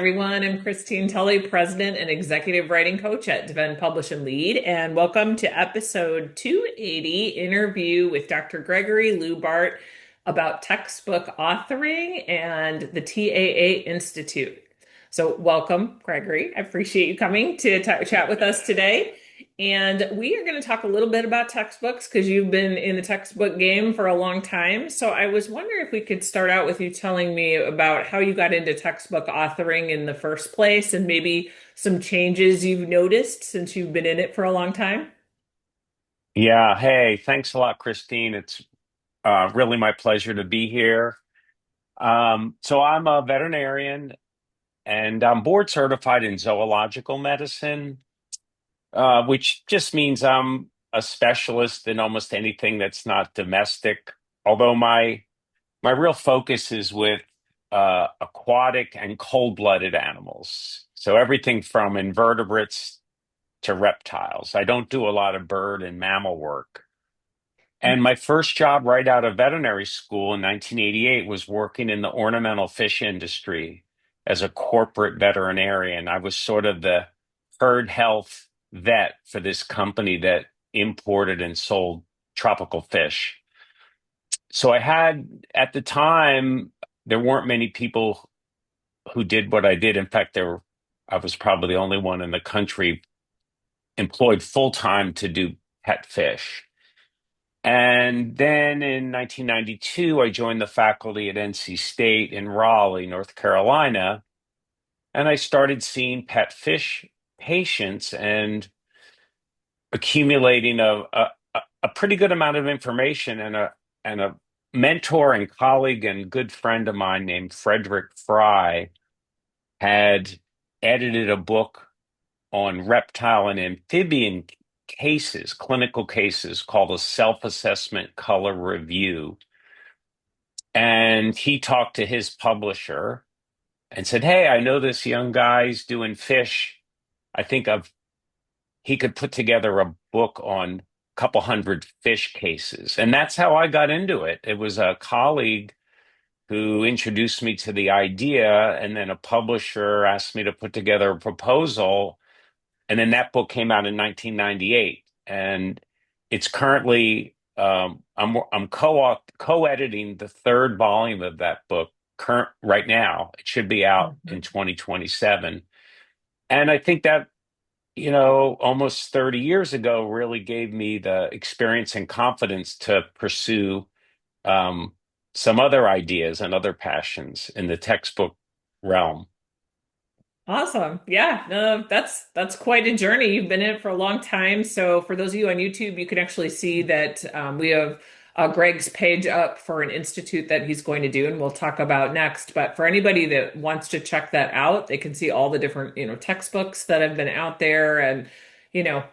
everyone. I'm Christine Tulley, President and Executive Writing Coach at Defend, Publish, and Lead. And welcome to episode 280 interview with Dr. Gregory Lewbart about textbook authoring and the TAA Institute. So, welcome, Gregory. I appreciate you coming to chat with us today. And we are going to talk a little bit about textbooks because you've been in the textbook game for a long time. So I was wondering if we could start out with you telling me about how you got into textbook authoring in the first place and maybe some changes you've noticed since you've been in it for a long time. Yeah, hey, thanks a lot, Christine. It's really my pleasure to be here. So I'm a veterinarian and I'm board certified in zoological medicine, which just means I'm a specialist in almost anything that's not domestic. Although my real focus is with aquatic and cold-blooded animals. So everything from invertebrates to reptiles. I don't do a lot of bird and mammal work. And my first job right out of veterinary school in 1988 was working in the ornamental fish industry as a corporate veterinarian. I was sort of the herd health vet for this company that imported and sold tropical fish. So I had, at the time, there weren't many people who did what I did. In fact, I was probably the only one in the country employed full time to do pet fish. And then in 1992, I joined the faculty at NC State in Raleigh, North Carolina, and I started seeing pet fish patients and accumulating a pretty good amount of information. And a mentor and colleague and good friend of mine named Frederick Fry had edited a book on reptile and amphibian cases, clinical cases, called a self-assessment color review. And he talked to his publisher and said, "Hey, I know this young guy's doing fish. I think he could put together a book on a couple hundred fish cases." And that's how I got into it. It was a colleague who introduced me to the idea, and then a publisher asked me to put together a proposal. And then that book came out in 1998, and it's currently I'm co-editing the third volume of that book current right now. It should be out in Mhm. 2027, and I think that almost 30 years ago really gave me the experience and confidence to pursue um, some other ideas and other passions in the textbook realm. Awesome. Yeah, no, that's quite a journey. You've been in it for a long time. So for those of you on YouTube, you can actually see that we have Greg's page up for an institute that he's going to do, and we'll talk about next. But for anybody that wants to check that out, they can see all the different, textbooks that have been out there, and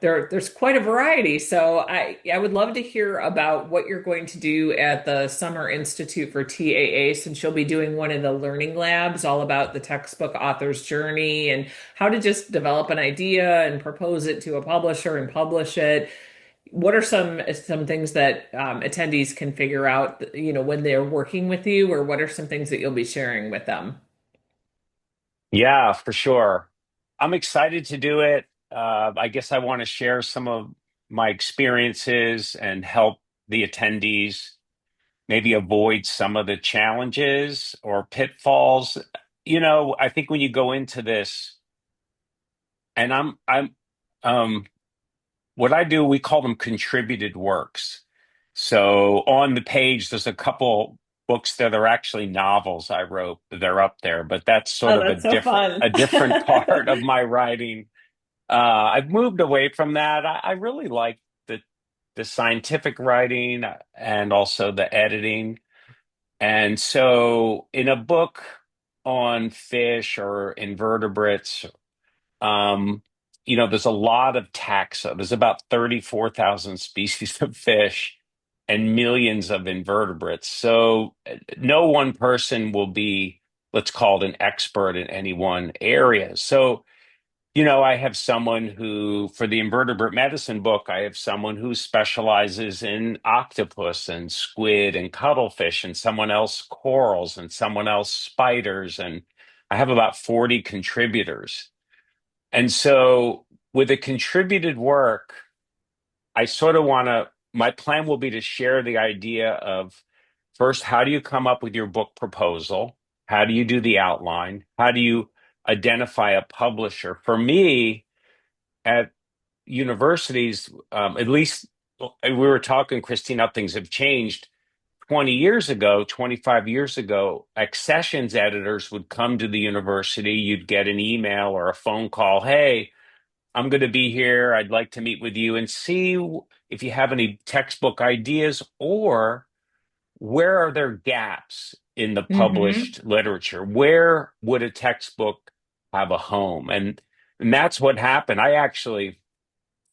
there's quite a variety. So I would love to hear about what you're going to do at the Summer Institute for TAA, since you'll be doing one of the learning labs all about the textbook author's journey and how to just develop an idea and propose it to a publisher and publish it. What are some things that attendees can figure out, when they're working with you, or what are some things that you'll be sharing with them? Yeah, for sure. I'm excited to do it. I guess I want to share some of my experiences and help the attendees maybe avoid some of the challenges or pitfalls. I think when you go into this, and um, what I do, we call them contributed works. So on the page, there's a couple books that are actually novels I wrote. They're up there, but that's sort Oh, of that's so fun. a different part of my writing. I've moved away from that. I really like the scientific writing and also the editing. And so in a book on fish or invertebrates, um, there's a lot of taxa. There's about 34,000 species of fish and millions of invertebrates. So no one person will be, let's call it, an expert in any one area. So I have someone who, for the invertebrate medicine book, I have someone who specializes in octopus and squid and cuttlefish, and someone else corals, and someone else spiders. And I have about 40 contributors. And so with the contributed work, I sort of want to, my plan will be to share the idea of first, how do you come up with your book proposal? How do you do the outline? How do you identify a publisher? For me, at universities, at least we were talking, Christine, how things have changed. 20 years ago, 25 years ago, accessions editors would come to the university. You'd get an email or a phone call. Hey, I'm going to be here. I'd like to meet with you and see if you have any textbook ideas or where are there gaps in the Hmm. published literature? Where would a textbook have a home? And that's what happened. I actually,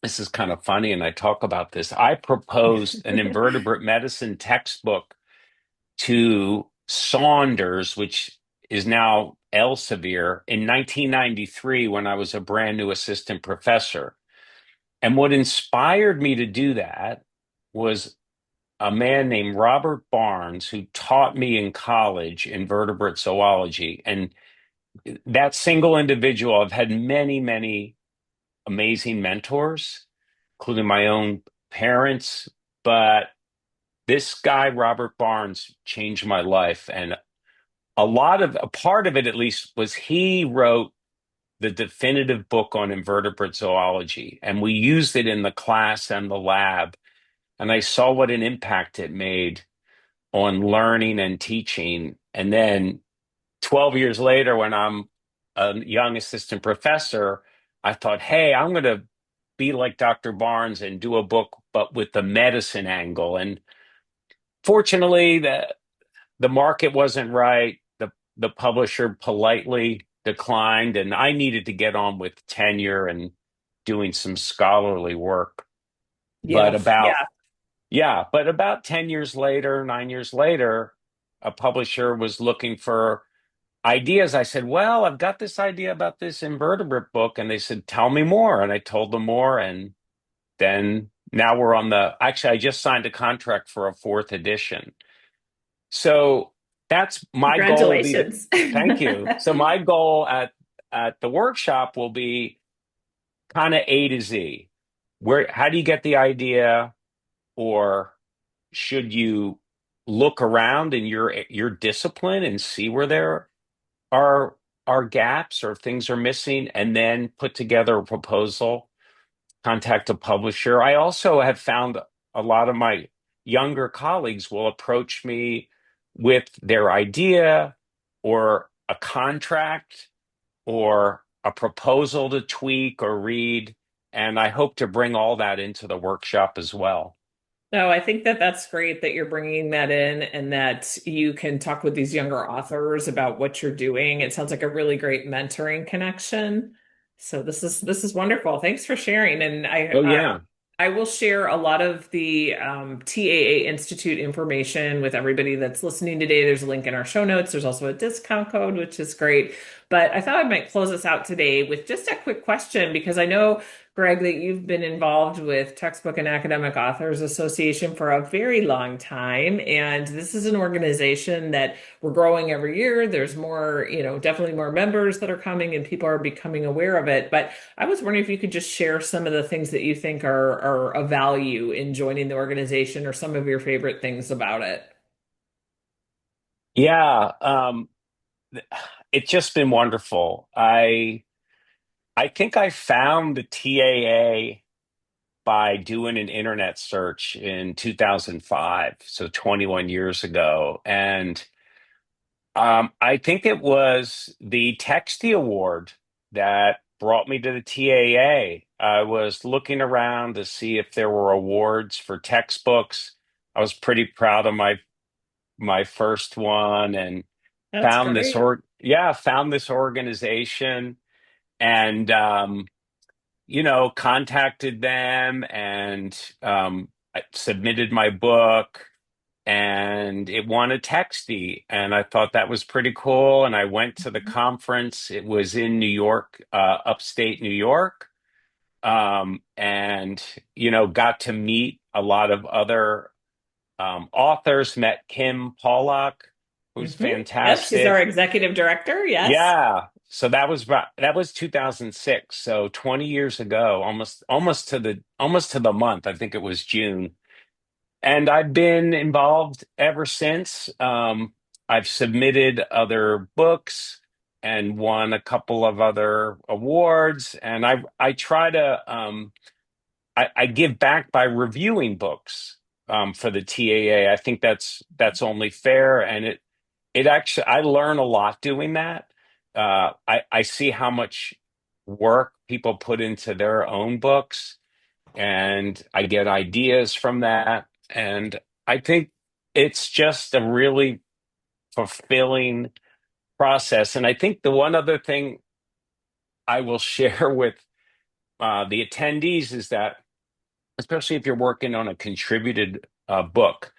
this is kind of funny, and I talk about this. I proposed an invertebrate medicine textbook to Saunders, which is now Elsevier, in 1993 when I was a brand new assistant professor. And what inspired me to do that was a man named Robert Barnes who taught me in college invertebrate zoology. And that single individual, I've had many, many amazing mentors, including my own parents. But this guy, Robert Barnes, changed my life. And a part of it, at least, was he wrote the definitive book on invertebrate zoology. And we used it in the class and the lab. And I saw what an impact it made on learning and teaching. And then 12 years later, when I'm a young assistant professor, I thought, hey, I'm going to be like Dr. Barnes and do a book, but with the medicine angle. And fortunately, the market wasn't right. The publisher politely declined, and I needed to get on with tenure and doing some scholarly work. But Yeah, about yeah. Yeah, but about 10 years later, 9 years later, a publisher was looking for ideas. I said, well, I've got this idea about this invertebrate book. And they said, tell me more. And I told them more. And then now we're on actually, I just signed a contract for a fourth edition. So that's my goal will be Congratulations. thank you. So my goal at the workshop will be kind of A to Z. How do you get the idea? Or should you look around in your discipline and see where there are are gaps or things are missing and then put together a proposal, contact a publisher? I also have found a lot of my younger colleagues will approach me with their idea or a contract or a proposal to tweak or read, and I hope to bring all that into the workshop as well. No, I think that that's great that you're bringing that in and that you can talk with these younger authors about what you're doing. It sounds like a really great mentoring connection. So this is wonderful. Thanks for sharing. And Oh yeah. I will share a lot of the TAA Institute information with everybody that's listening today. There's a link in our show notes. There's also a discount code, which is great. But I thought I might close us out today with just a quick question because I know, Greg, that you've been involved with Textbook and Academic Authors Association for a very long time. And this is an organization that we're growing every year. There's more, definitely more members that are coming and people are becoming aware of it. But I was wondering if you could just share some of the things that you think are of value in joining the organization or some of your favorite things about it. Yeah, it's just been wonderful. I think I found the TAA by doing an internet search in 2005, so 21 years ago. And I think it was the Texty Award that brought me to the TAA. I was looking around to see if there were awards for textbooks. I was pretty proud of my first one and That's great. found this organization and contacted them and I submitted my book and it won a Texty. And I thought that was pretty cool. And I went to the conference. It was in New York, upstate New York. And, got to meet a lot of other authors, met Kim Pollack, who's Yep, she's our fantastic. executive director. Yes. Yeah. So that was 2006. So 20 years ago, almost to the month. I think it was June. And I've been involved ever since. I've submitted other books and won a couple of other awards. And I try to I give back by reviewing books for the TAA. I think that's only fair, and it actually I learn a lot doing that. I see how much work people put into their own books, and I get ideas from that. And I think it's just a really fulfilling process. And I think the one other thing I will share with the attendees is that, especially if you're working on a contributed book,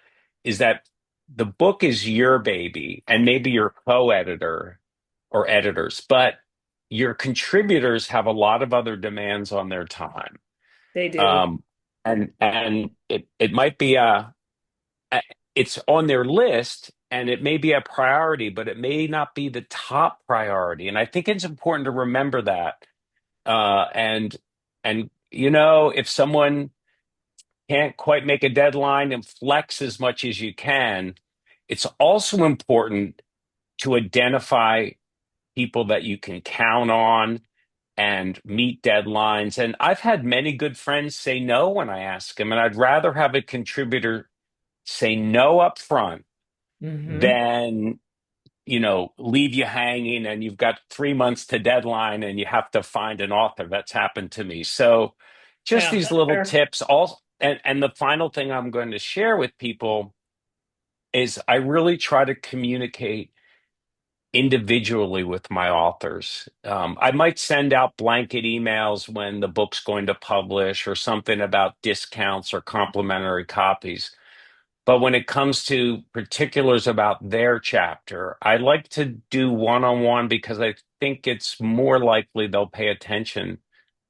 is that the book is your baby and maybe your co-editor or editors, but your contributors have a lot of other demands on their time. They do. Um, and it might be a it's on their list and it may be a priority, but it may not be the top priority. And I think it's important to remember that. And if someone can't quite make a deadline and flex as much as you can, it's also important to identify people that you can count on and meet deadlines. And I've had many good friends say no when I ask them, and I'd rather have a contributor say no up front Hmm. than leave you hanging and you've got 3 months to deadline and you have to find an author. That's happened to me. So just Yeah, these that's little fair. tips. All and the final thing I'm going to share with people is I really try to communicate individually with my authors. I might send out blanket emails when the book's going to publish or something about discounts or complimentary copies. But when it comes to particulars about their chapter, I like to do one-on-one because I think it's more likely they'll pay attention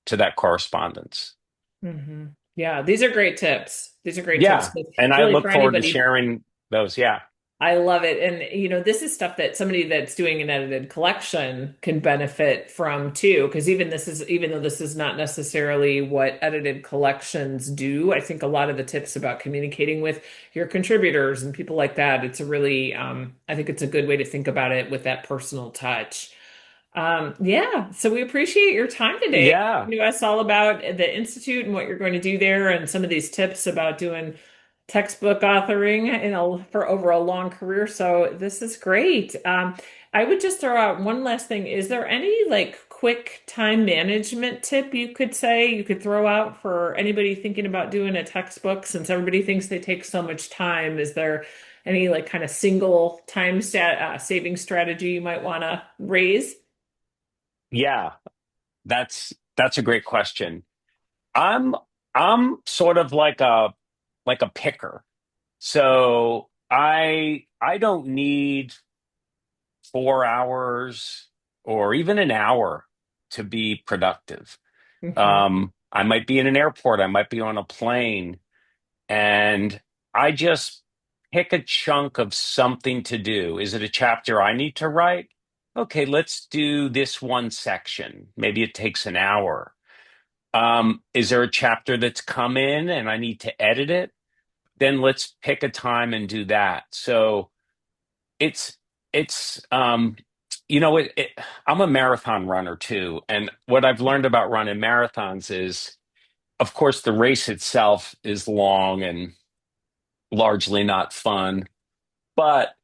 to that correspondence. Hmm. Yeah, these are great tips. These are great tips. Yeah. 'Cause And I really, look for forward to anybody, sharing those. Yeah. I love it. And, this is stuff that somebody that's doing an edited collection can benefit from too. Because even though this is not necessarily what edited collections do, I think a lot of the tips about communicating with your contributors and people like that, it's a really, I think it's a good way to think about it with that personal touch. Yeah, so we appreciate your time today. Yeah. You know us all about the Institute and what you're going to do there, and some of these tips about doing textbook authoring for over a long career. So this is great. I would just throw out one last thing. Is there any like quick time management tip you could throw out for anybody thinking about doing a textbook, since everybody thinks they take so much time? Is there any like kind of single saving strategy you might want to raise? Yeah. That's a great question. I'm I'm sort of like a picker. So I don't need 4 hours or even an hour to be productive. Hmm. I might be in an airport, I might be on a plane, and I just pick a chunk of something to do. Is it a chapter I need to write? Okay, let's do this one section. Maybe it takes an hour. Is there a chapter that's come in and I need to edit it? Then let's pick a time and do that. So it's it's I'm a marathon runner too, and what I've learned about running marathons is, of course, the race itself is long and largely not fun, but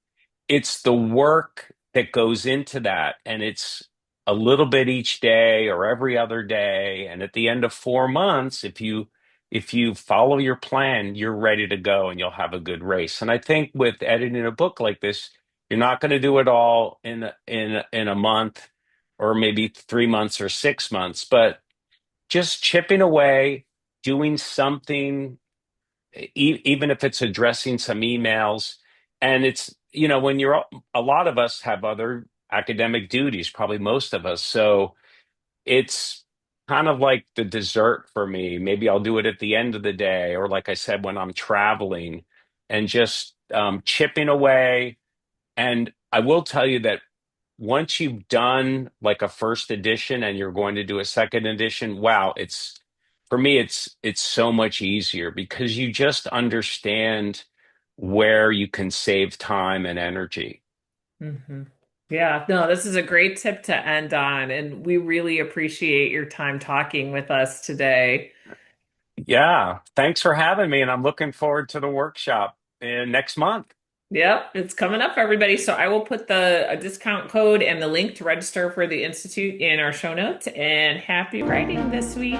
it's the work that goes into that, and it's a little bit each day or every other day, and at the end of 4 months, if you follow your plan, you're ready to go and you'll have a good race. And I think with editing a book like this, you're not going to do it all in a month or maybe 3 months or 6 months, but just chipping away, doing something, even if it's addressing some emails. And it's, when a lot of us have other academic duties, probably most of us. So it's kind of like the dessert for me. Maybe I'll do it at the end of the day, or like I said, when I'm traveling, and just chipping away. And I will tell you that once you've done like a first edition and you're going to do a second edition, wow, it's for me, it's so much easier because you just understand where you can save time and energy. Hmm. Yeah, no, this is a great tip to end on, and we really appreciate your time talking with us today. Yeah, thanks for having me, and I'm looking forward to the workshop next month. Yep, it's coming up, everybody. So I will put the a discount code and the link to register for the Institute in our show notes. And happy writing this week.